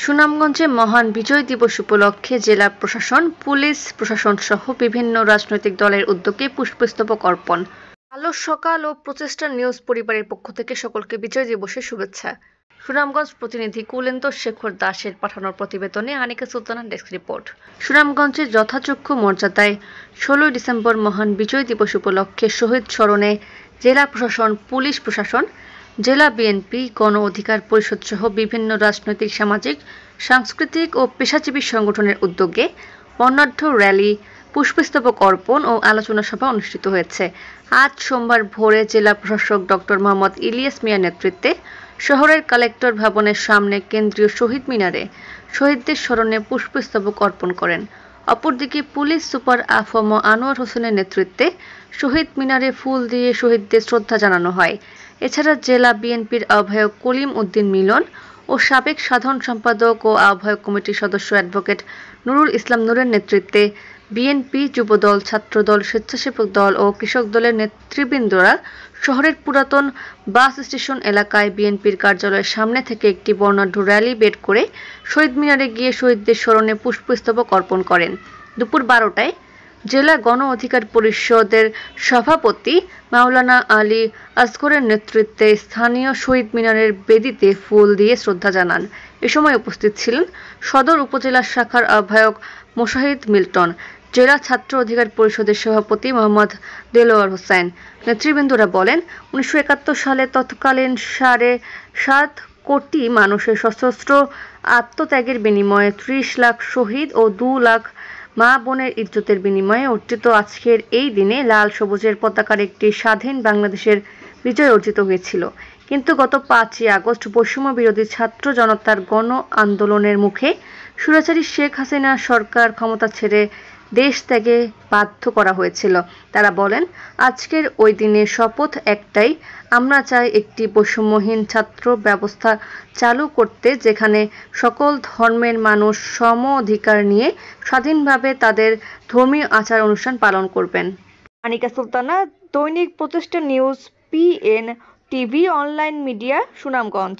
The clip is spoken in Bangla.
সুনামগঞ্জে মহান বিজয় দিবস উপলক্ষে জেলা প্রশাসন, পুলিশ প্রশাসন সহ বিভিন্ন রাজনৈতিক দলের উদ্যোগে পুষ্পস্তবক অর্পণ। আলো সকাল ও প্রচেষ্টা নিউজ পরিবারের পক্ষ থেকে সকলকে বিজয় দিবসের শুভেচ্ছা। সুনামগঞ্জ প্রতিনিধি কুলেন্দর শেখর দাসের পাঠানোর প্রতিবেদনে আনিকা সুলতানা ডেস্ক রিপোর্ট। সুনামগঞ্জে যথাযোগ্য মর্যাদায় 16 ডিসেম্বর মহান বিজয় দিবস উপলক্ষে শহীদ স্মরণে জেলা প্রশাসন, পুলিশ প্রশাসন, জেলা বিএনপি, গণ অধিকার পরিষদ সহ বিভিন্ন রাজনৈতিক, সামাজিক, সাংস্কৃতিক ও পেশাজীবী সংগঠনের উদ্যোগে বর্ণাঢ্য র্যালি, পুষ্পস্তবক অর্পণ ও আলোচনা সভা অনুষ্ঠিত হয়েছে। আজ সোমবার ভোরে জেলা প্রশাসক ডক্টর মোহাম্মদ ইলিয়াস মিয়ার নেতৃত্বে শহরের কালেক্টর ভবনের সামনে কেন্দ্রীয় শহীদ মিনারে শহীদদের স্মরণে পুষ্পস্তবক অর্পণ করেন। অপরদিকে পুলিশ সুপার আফম আনোয়ার হোসেনের নেতৃত্বে শহীদ মিনারে ফুল দিয়ে শহীদদের শ্রদ্ধা জানানো হয়। এছাড়া জেলা বিএনপির আহ্বায়ক কলিম উদ্দিন মিলন ও সাবেক সাধারণ সম্পাদক ও আহ্বায়ক কমিটির সদস্য অ্যাডভোকেট নুরুল ইসলাম নূরের নেতৃত্বে বিএনপি, যুবদল, ছাত্রদল, স্বেচ্ছাসেবক দল ও কৃষক দলের নেতৃবৃন্দরা শহরের পুরাতন বাস স্টেশন এলাকায় বিএনপির কার্যালয়ের সামনে থেকে একটি বর্ণাঢ্য র্যালি বের করে শহীদ মিনারে গিয়ে শহীদদের স্মরণে পুষ্পস্তবক অর্পণ করেন। দুপুর 12টায় জেলা গণ অধিকার পরিষদের সভাপতি মাওলানা আলী আসগরের নেতৃত্বে স্থানীয় শহীদ মিনারের বেদিতে ফুল দিয়ে শ্রদ্ধা জানান। এ সময় উপস্থিত ছিলেন সদর উপজেলা শাখার আহ্বায়ক মোশাহিদ মিল্টন, জেলা ছাত্র অধিকার পরিষদের সভাপতি মোহাম্মদ দেলোয়ার হোসেন। নেতৃবৃন্দরা বলেন, 1971 সালে তৎকালীন 7.5 কোটি মানুষের সশস্ত্র আত্মত্যাগের বিনিময়ে 30 লাখ শহীদ ও 2 লাখ মা বোনের ইজ্জতের বিনিময়ে অর্জিত আজকের এই দিনে লাল সবুজের পতাকার একটি স্বাধীন বাংলাদেশের বিজয় অর্জিত হয়েছিল। কিন্তু গত 5ই আগস্ট বৈষম্য বিরোধী ছাত্র জনতার গণ আন্দোলনের মুখে স্বৈরাচারী শেখ হাসিনা সরকার ক্ষমতা ছেড়ে দেশ ত্যাগে বাধ্য করা হয়েছিল। তারা বলেন, আজকের ওই দিনের শপথ একটাই, আমরা চাই একটি বৈষম্যহীন ছাত্র ব্যবস্থা চালু করতে, যেখানে সকল ধর্মের মানুষ সম অধিকার নিয়ে স্বাধীনভাবে তাদের ধর্মীয় আচার অনুষ্ঠান পালন করবেন। আনিকা সুলতানা, দৈনিক প্রচেষ্টা news, PN TV online media, Sunamganj.